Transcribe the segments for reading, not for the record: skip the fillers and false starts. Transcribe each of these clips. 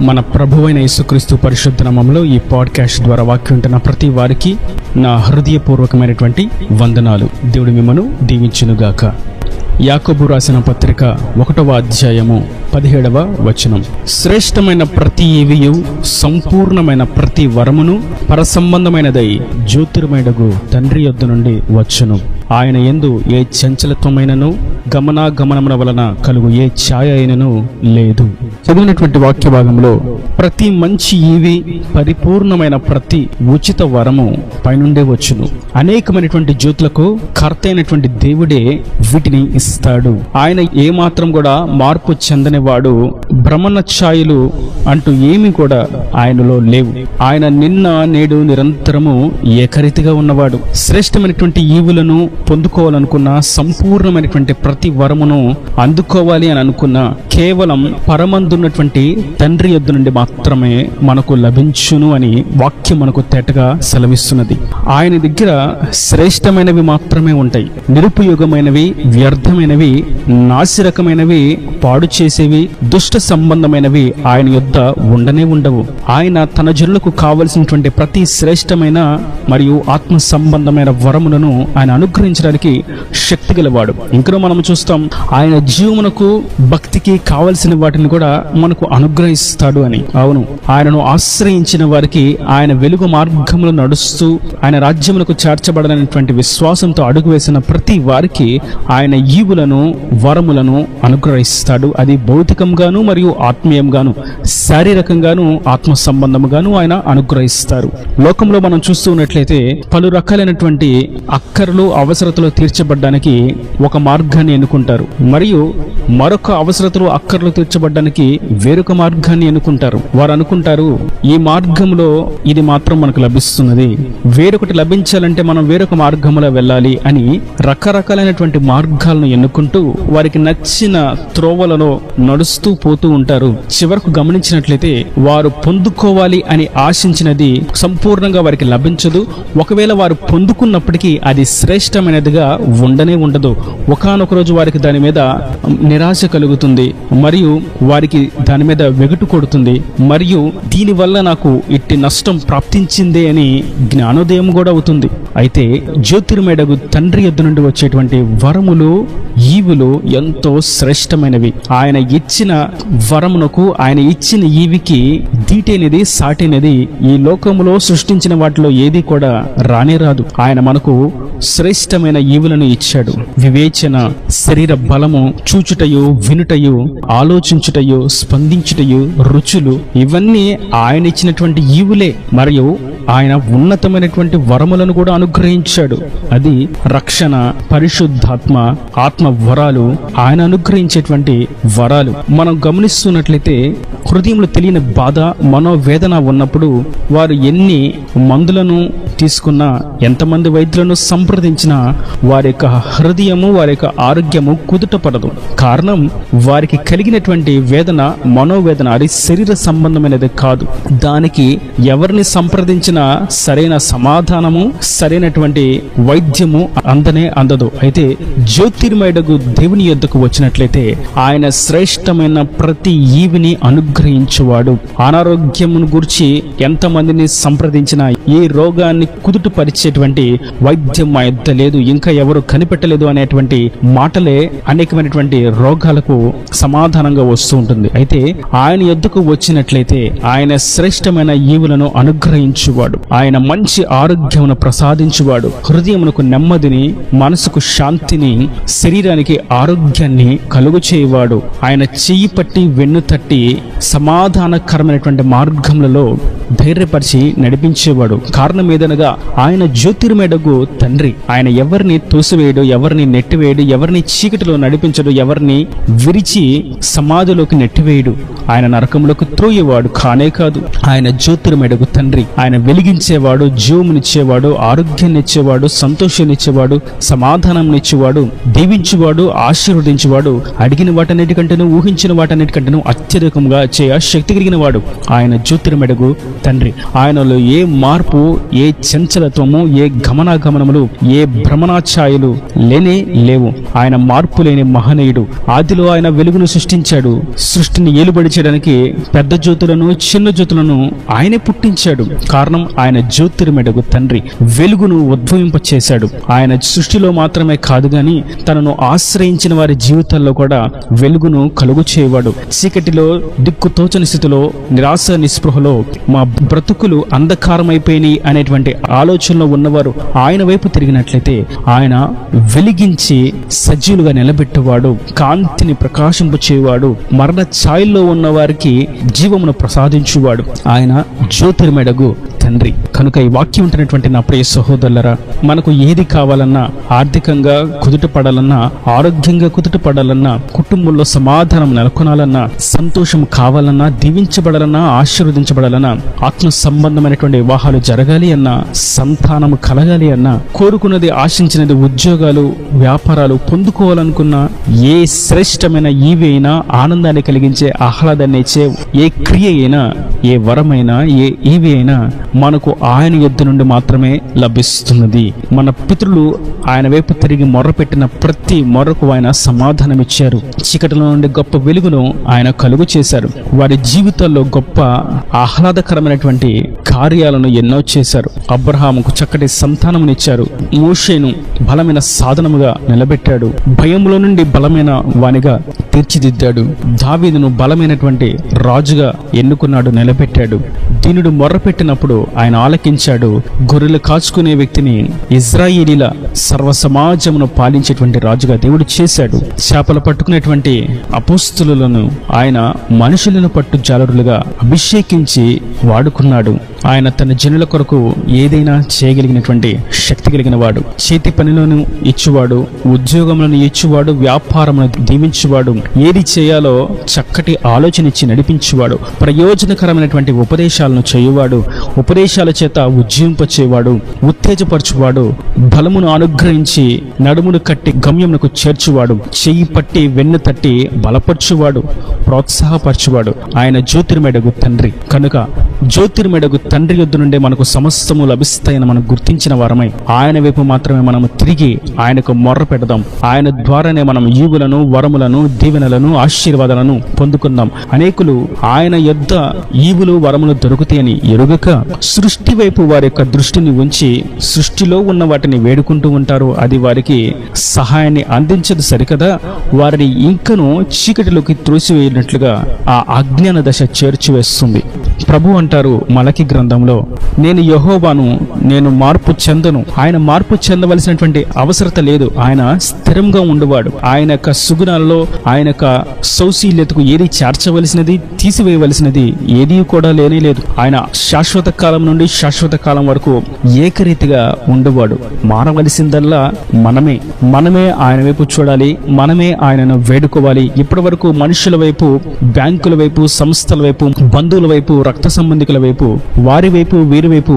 మన ప్రభువైన యేసుక్రీస్తు పరిశుద్ధ నామములో ఈ పాడ్కాస్ట్ ద్వారా వాక్యం వింటున్న ప్రతి వారికి నా హృదయపూర్వకమైనటువంటి వందనాలు. దేవుడు మిమ్మను దీవించునుగాక. యాకోబు రాసిన పత్రిక 1వ అధ్యాయము 17వ వచనం. శ్రేష్టమైన ప్రతి ఈవియు సంపూర్ణమైన ప్రతి వరమును పరసంబంధమైనదై జ్యోతిర్మయుడగు తండ్రి యొద్ద నుండి వచ్చును. ఆయన యందు ఏ చంచలత్వమైనను గమనాగమనముల వలన కలుగు ఏ ఛాయ అయినను లేదు. చదివినటువంటి వాక్య భాగంలో ప్రతి మంచి ఈవి, పరిపూర్ణమైన ప్రతి ఉచిత వరము పైనుండే వచ్చును. అనేకమైనటువంటి జ్యోతులకు కర్త అయినటువంటి దేవుడే వీటిని ఇస్తాడు. ఆయన ఏమాత్రం కూడా మార్పు చెందనివాడు. భ్రమణ ఛాయలు అంటూ ఏమీ కూడా ఆయనలో లేవు. ఆయన నిన్న నేడు నిరంతరము ఏకరీతిగా ఉన్నవాడు. శ్రేష్టమైనటువంటి ఈవులను పొందుకోవాలనుకున్న, సంపూర్ణమైనటువంటి ప్రతి వరమును అందుకోవాలి అని అనుకున్న కేవలం పరమందున్నటువంటి తండ్రి యొద్ద నుండి మాత్రమే మనకు లభించును అని వాక్యం మనకు తేటగా సెలవిస్తున్నది. ఆయన దగ్గర శ్రేష్టమైనవి మాత్రమే ఉంటాయి. నిరుపయోగమైనవి, వ్యర్థమైనవి, నాసిరకమైనవి, పాడు చేసేవి, దుష్ట సంబంధమైనవి ఆయన యొద్ద ఉండనే ఉండవు. ఆయన తన జనులకు కావలసినటువంటి ప్రతి శ్రేష్టమైన మరియు ఆత్మ సంబంధమైన వరములను ఆయన అనుగ్రహించడానికి శక్తి గలవాడు. ఇంకా మనం చూస్తాం, ఆయన జీవమునకు భక్తికి కావలసిన వాటిని కూడా మనకు అనుగ్రహిస్తాడు అని. అవును, ఆయనను ఆశ్రయించిన వారికి ఆయన వెలుగు మార్గములు నడుస్తూ ఆయన రాజ్యములకు చేర్చబడాలనేటువంటి విశ్వాసంతో అడుగు వేసిన ప్రతి వారికి ఆయన ఈవులను, వరములను అనుగ్రహిస్తాడు. అది భౌతికంగాను మరియు ఆత్మీయంగాను, శారీరకంగాను ఆత్మ సంబంధముగాను ఆయన అనుగ్రహిస్తారు. లోకంలో మనం చూస్తూ ఉన్నట్లయితే పలు రకాలైనటువంటి అక్కర్లు, అవసరతలు తీర్చబడ్డానికి ఒక మార్గాన్ని ఎన్నుకుంటారు, మరియు మరొక అవసరతలు, అక్కర్లు తీర్చబడ్డానికి వేరొక మార్గాన్ని ఎన్నుకుంటారు. వారు అనుకుంటారు, ఈ మార్గంలో ఇది మాత్రం మనకు లభిస్తున్నది, వేరొకటి లభించాలంటే మనం వేరొక మార్గంలో వెళ్ళాలి అని రకరకాలైనటువంటి మార్గాలను ఎన్నుకుంటూ వారికి నచ్చిన త్రోవలలో నడుస్తూ పోతూ ఉంటారు. చివరకు గమనించినట్లయితే వారు పొందుకోవాలి అని ఆశించినది సంపూర్ణంగా వారికి లభించదు. ఒకవేళ వారు పొందుకున్నప్పటికీ అది శ్రేష్టమైనదిగా ఉండనే ఉండదు. ఒకానొక రోజు వారికి దాని మీద నిరాశ కలుగుతుంది, మరియు వారికి దాని మీద వెగుటు కొడుతుంది, మరియు దీనివల్ల నాకు ఇట్టి నష్టం ప్రాప్తించిందే అని జ్ఞానోదయం కూడా అవుతుంది. అయితే జ్యోతిర్మయుడగు తండ్రి యొద్ద నుండి వచ్చేటువంటి వరములు, ఈవులు ఎంతో శ్రేష్టమైనవి. ఆయన ఇచ్చిన వరమునకు, ఆయన ఇచ్చిన ఈవికి దీటైనది, సాటైనది ఈ లోకములో సృష్టించిన వాటిలో ఏది కూడా రానే రాదు. ఆయన మనకు శ్రేష్టమైన ఈవులను ఇచ్చాడు. వివేచన, శరీర బలము, చూచుటయు, వినుటయు, ఆలోచించుటయు, స్పందించుటయు, రుచులు, ఇవన్నీ ఆయన ఇచ్చినటువంటి ఈవులే. మరియు ఆయన ఉన్నతమైనటువంటి వరములను కూడా అనుగ్రహించాడు. అది రక్షణ, పరిశుద్ధాత్మ, ఆత్మ వరాలు, ఆయన అనుగ్రహించేటువంటి వరాలు. మనం గమనిస్తున్నట్లయితే హృదయంలో తెలియని బాధ, మనోవేదన ఉన్నప్పుడు వారు ఎన్ని మందులను తీసుకున్నా, ఎంతమంది వైద్యులను సంప్రదించినా వారి యొక్క హృదయము, వారి యొక్క ఆరోగ్యము కుదుటపడదు. కారణం, వారికి కలిగినటువంటి వేదన మనోవేదన, అది శరీర సంబంధమైనది కాదు. దానికి ఎవరిని సంప్రదించినా సరైన సమాధానము, సరైనటువంటి వైద్యము అందదు. అయితే జ్యోతిర్మయుడగు దేవుని యొద్దకు వచ్చినట్లయితే ఆయన శ్రేష్టమైన ప్రతి ఈవిని అనుగ్రహించువాడు. అనారోగ్యమును గురించి ఎంతమందిని సంప్రదించినా ఈ రోగాన్ని కుదుటపరిచేటువంటి వైద్యం మా యొద్ద లేదు, ఇంకా ఎవరు కనిపెట్టలేదు అనేటువంటి మాటలే అనేకమైనటువంటి రోగాలకు సమాధానంగా వస్తూ ఉంటుంది. అయితే ఆయన యొద్దకు వచ్చినట్లయితే ఆయన శ్రేష్టమైన ఈవులను అనుగ్రహించువాడు. ఆయన మంచి ఆరోగ్యమును ప్రసాదించువాడు. హృదయమునకు నెమ్మదిని, మనసుకు శాంతిని, శరీరానికి ఆరోగ్యాన్ని కలుగు చేయవాడు. ఆయన చెయ్యి పట్టి వెన్ను తట్టి సమాధానకరమైనటువంటి మార్గములలో ధైర్యపరిచి నడిపించేవాడు. కారణం ఏదనగా ఆయన జ్యోతిర్మయుడగు తండ్రి. ఆయన ఎవరిని తోసివేయడు, ఎవరిని నెట్టివేయడు, ఎవరిని చీకటిలో నడిపించడు, ఎవరిని విరిచి సమాధిలోకి నెట్టివేయడు. ఆయన నరకములకు త్రోయేవాడు కానే కాదు. ఆయన జ్యోతిర్మయుడగు తండ్రి. ఆయన వెలిగించేవాడు, జీవమునిచ్చేవాడు, ఆరోగ్యాన్నిచ్చేవాడు, సంతోషాన్నిచ్చేవాడు, సమాధానంనిచ్చేవాడు, దీవించువాడు, ఆశీర్వదించువాడు, అడిగిన వాటన్నిటికంటేను, ఊహించిన వాటన్నిటికంటేను అత్యధికంగా చేయ శక్తి కలిగిన వాడు ఆయన జ్యోతిర్మయుడగు తండ్రి. ఆయనలో ఏ మార్పు, ఏ చంచలత్వము, ఏ గమనాగమనములు, ఏ భ్రమణాఛాయలు లేనే లేవు. ఆయన మార్పు లేని మహనీయుడు. ఆదిలో ఆయన వెలుగును సృష్టించాడు. సృష్టిని ఏలుబడి చేయడానికి పెద్ద జ్యోతులను, చిన్న జ్యోతులను ఆయనే పుట్టించాడు. కారణం, ఆయన జ్యోతిర్మయుడగు తండ్రి వెలుగును ఉద్భవింప చేశాడు. ఆయన సృష్టిలో మాత్రమే కాదు గాని తనను ఆశ్రయించిన వారి జీవితాల్లో కూడా వెలుగును కలుగు చేయవాడు. చీకటిలో, దిక్కుతోచని స్థితిలో, నిరాశ నిస్పృహలో మా బ్రతుకులు అంధకారమైపోయినాయి అనేటువంటి ఆలోచనలో ఉన్నవారు ఆయన వైపు తిరిగినట్లయితే ఆయన వెలిగించి సజీవులుగా నిలబెట్టేవాడు, కాంతిని ప్రకాశింప చేయవాడు, మరణ ఛాయల్లో ఉన్న వారికి జీవమును ప్రసాదించువాడు. ఆయన జ్యోతిర్మయుడగు తండ్రి. కనుక ఈ వాక్యం ఉంటున్నటువంటి నా ప్రియ సహోదరులరా, మనకు ఏది కావాలన్నా, ఆర్థికంగా కుదుట పడాలన్నా, ఆరోగ్యంగా కుదుట పడాలన్నా, కుటుంబంలో సమాధానం నెలకొనాలన్నా, సంతోషం కావాలన్నా, దీవించబడాలన్నా, ఆశీర్వదించబడాలన్నా, ఆత్మ సంబంధమైనటువంటి వివాహాలు జరగాలి అన్నా, సంతానము కలగాలి అన్నా, కోరుకున్నది, ఆశించినది, ఉద్యోగాలు, వ్యాపారాలు పొందుకోవాలనుకున్న ఏ శ్రేష్టమైన ఈవి అయినా, ఆనందాన్ని కలిగించే, ఆహ్లాదాన్ని ఇచ్చే ఏ క్రియ అయినా, ఏ వరమైనా, ఏ ఈవి అయినా మనకు ఆయన యొద్ద నుండి మాత్రమే లభిస్తున్నది. మన పితరులు ఆయన వైపు తిరిగి మొర్రపెట్టిన ప్రతి మొర్రకు ఆయన సమాధానం ఇచ్చారు. చీకటిలో నుండి గొప్ప వెలుగును ఆయన కలుగు చేశారు. వారి జీవితాల్లో గొప్ప ఆహ్లాదకరమైనటువంటి కార్యాలను ఎన్నో చేశారు. అబ్రహాముకు చక్కటి సంతానమునిచ్చారు. మోషేను బలమైన సాధనముగా నిలబెట్టాడు. భయంలో నుండి బలమైన వానిగా తీర్చిదిద్దాడు. దావీదును బలమైనటువంటి రాజుగా ఎన్నుకున్నాడు, నిలబెట్టాడు. దీనుడు మొర్రపెట్టినప్పుడు ఆయన ఆలకించాడు. గొర్రెలు కాచుకునే వ్యక్తిని ఇజ్రాయేలీల సర్వ సమాజమును పాలించేటువంటి రాజుగా దేవుడు చేశాడు. చేపలు పట్టుకునేటువంటి అపోస్తులను ఆయన మనుషులను పట్టు జాలరులుగా అభిషేకించి వాడుకున్నాడు. ఆయన తన జనుల కొరకు ఏదైనా చేయగలిగినటువంటి శక్తి కలిగిన వాడు. చేతి పనిలోను ఇచ్చువాడు, ఉద్యోగములను ఇచ్చువాడు, వ్యాపారమును దీవించువాడు, ఏది చేయాలో చక్కటి ఆలోచన ఇచ్చి నడిపించువాడు, ప్రయోజనకరమైనటువంటి ఉపదేశాలను చేయువాడు, ఉపదేశాల చేత ఉజ్జీవింపచేవాడు, ఉత్తేజపరచువాడు, బలమును అనుగ్రహించి నడుమును కట్టి గమ్యమునకు చేర్చువాడు, చెయ్యి పట్టి వెన్ను తట్టి బలపరచువాడు, ప్రోత్సాహపరచువాడు. ఆయన జ్యోతిర్మయుడగు తండ్రి. కనుక జ్యోతిర్మయుడగు తండ్రి యొద్ద నుండే మనకు సమస్తము లభిస్తాయని మనం గుర్తించిన వారమై ఆయన వైపు మాత్రమే మనము తిరిగి ఆయనకు మొర్ర పెడదాం. ఆయన ద్వారానే మనం ఈవులను, వరములను, దీవెనలను, ఆశీర్వాదాలను పొందుకుందాం. అనేకులు ఆయన యొద్ద ఈవులు, వరములు దొరుకుతాయని ఎరుగక సృష్టి వైపు వారి యొక్క దృష్టిని ఉంచి సృష్టిలో ఉన్న వాటిని వేడుకుంటూ ఉంటారు. అది వారికి సహాయాన్ని అందించదు సరికదా, వారిని ఇంకను చీకటిలోకి త్రోసివేయనట్లుగా ఆ అజ్ఞాన దశ చేర్చివేస్తుంది. ప్రభు అంటారు మలకి గ్రంథంలో, నేను యెహోవాను, నేను మార్పు చెందను. ఆయన మార్పు చెందవలసినటువంటి అవసరత లేదు. ఆయన స్థిరంగా ఉండేవాడు. ఆయన యొక్క సుగుణాలలో, ఆయన యొక్క సౌశీల్యతకు ఏది చేర్చవలసినది, తీసివేయవలసినది ఏది కూడా లేనే లేదు. ఆయన శాశ్వత కాలం నుండి శాశ్వత కాలం వరకు ఏకరీతిగా ఉండేవాడు. మారవలసిందల్లా మనమే ఆయన వైపు చూడాలి, మనమే ఆయనను వేడుకోవాలి. ఇప్పటి వరకు మనుషుల వైపు, బ్యాంకుల వైపు, సంస్థల వైపు, బంధువుల వైపు, రక్త సంబంధికుల వైపు, వారి వైపు, వీరి వైపు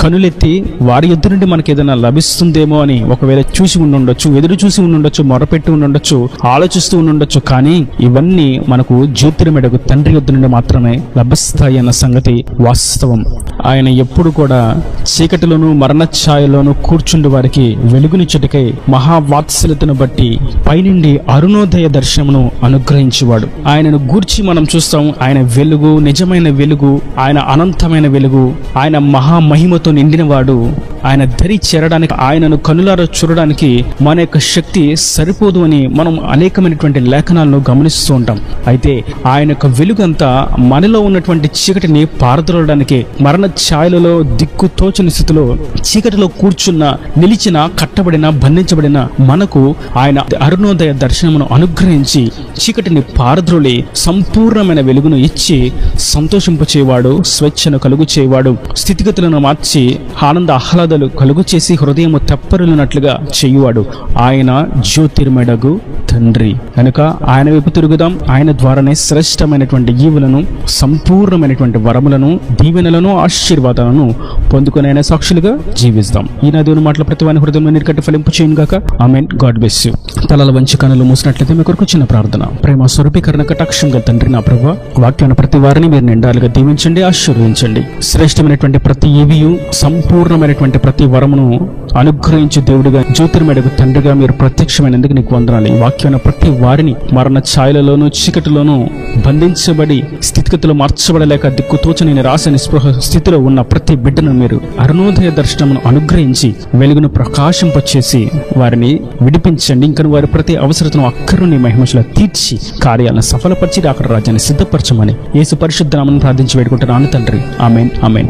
కనులెత్తి వారి యొద్ద నుండి మనకి ఏదైనా లభిస్తుందేమో అని ఒకవేళ చూసి ఉండుండొచ్చు, ఎదురు చూసి ఉండుండొచ్చు, మొరపెట్టి ఉండుండొచ్చు, ఆలోచిస్తూ ఉండుండొచ్చు. కానీ ఇవన్నీ మనకు జ్యోతిర్మయుడగు తండ్రి యొద్ద నుండి మాత్రమే లభిస్తాయి అన్న సంగతి వాస్తవం. ఆయన ఎప్పుడు కూడా చీకటిలోను, మరణ ఛాయలోను కూర్చుండి వారికి వెలుగునిచ్చుటకై మహావాత్సల్యతను బట్టి పైనుండి అరుణోదయ దర్శనమును అనుగ్రహించేవాడు. ఆయనను గూర్చి మనం చూస్తాం. ఆయన వెలుగు, నిజమైన వెలుగు, ఆయన అనంతమైన వెలుగు, ఆయన మహామహిమతో నిండినవాడు. ఆయన దరి చేరడానికి, ఆయనను కనులారా చూడడానికి మన యొక్క శక్తి సరిపోదు అని మనం అనేకమైనటువంటి లేఖనాలను గమనిస్తూ ఉంటాం. అయితే ఆయన యొక్క వెలుగంతా మనలో ఉన్నటువంటి చీకటిని పారద్రోలడానికి, మరణ ఛాయలలో దిక్కు తోచని స్థితిలో చీకటిలో కూర్చున్న, నిలిచిన, కట్టబడిన, బంధించబడిన మనకు ఆయన అరుణోదయ దర్శనమును అనుగ్రహించి చీకటిని పారద్రోలి సంపూర్ణమైన వెలుగును ఇచ్చి సంతోషింపచేవాడు, స్వేచ్ఛను కలుగు చేయవాడు, స్థితిగతులను మార్చి ఆనంద ఆహ్లాద విడుదల కలుగు చేసి హృదయము తెప్పరిల్లినట్లుగా చేయువాడు ఆయన జ్యోతిర్మయుడగు తండ్రి. కనుక ఆయన వైపు తిరుగుదాం. ఆయన ద్వారానే శ్రేష్టమైనటువంటి ఈవులను, సంపూర్ణమైనటువంటి వరములను, దీవెనలను, ఆశీర్వాదాలను పొందుకునే సాక్షులుగా జీవిస్తాం. ఈ నా దేవుని మాటల ప్రతి వాని హృదయంలో నీరుకట్టి ఫలింపు చేయను గాక. ఆమేన్. God bless you. తలల వంచి కనులు మూసినట్లయితే మీ కొరకు చిన్న ప్రార్థన. ప్రేమ స్వరూపీకరణ కటాక్షంగా తండ్రి నా ప్రభువా, వాక్యాన్ని ప్రతి వారిని మీరు నిండాలుగా దీవించండి, ఆశీర్వదించండి. శ్రేష్టమైనటువంటి ప్రతి ఈవియు, సంపూర్ణమైనటువంటి ప్రతి వరమును అనుగ్రహించే దేవుడిగా, జ్యోతిర్మయుడగు తండ్రిగా మీరు ప్రత్యక్షమైనందుకు నీకు వందనాలు. ఈ వాక్యాన్ని ప్రతి వారిని మరణ ఛాయలలోనూ చీకటిలోనూ బంధించబడి స్థితిగతులు మార్చబడలేక దిక్కుతోచని నిరాశ నిస్పృహ స్థితిలో ఉన్న ప్రతి బిడ్డను మీరు అరుణోదయ దర్శనమును అనుగ్రహించి వెలుగును ప్రకాశింపచేసి వారిని విడిపించండి. ఇంకా వారి ప్రతి అవసరతను అక్కరుని మహిమశలో తీర్చి కార్యాలను సఫలపరిచి అక్కడ రాజ్యాన్ని సిద్ధపరచమని యేసు పరిశుద్ధ నామమున ప్రార్థించి వేడుకుంటున్నాను తండ్రి. ఆమేన్. ఆమేన్.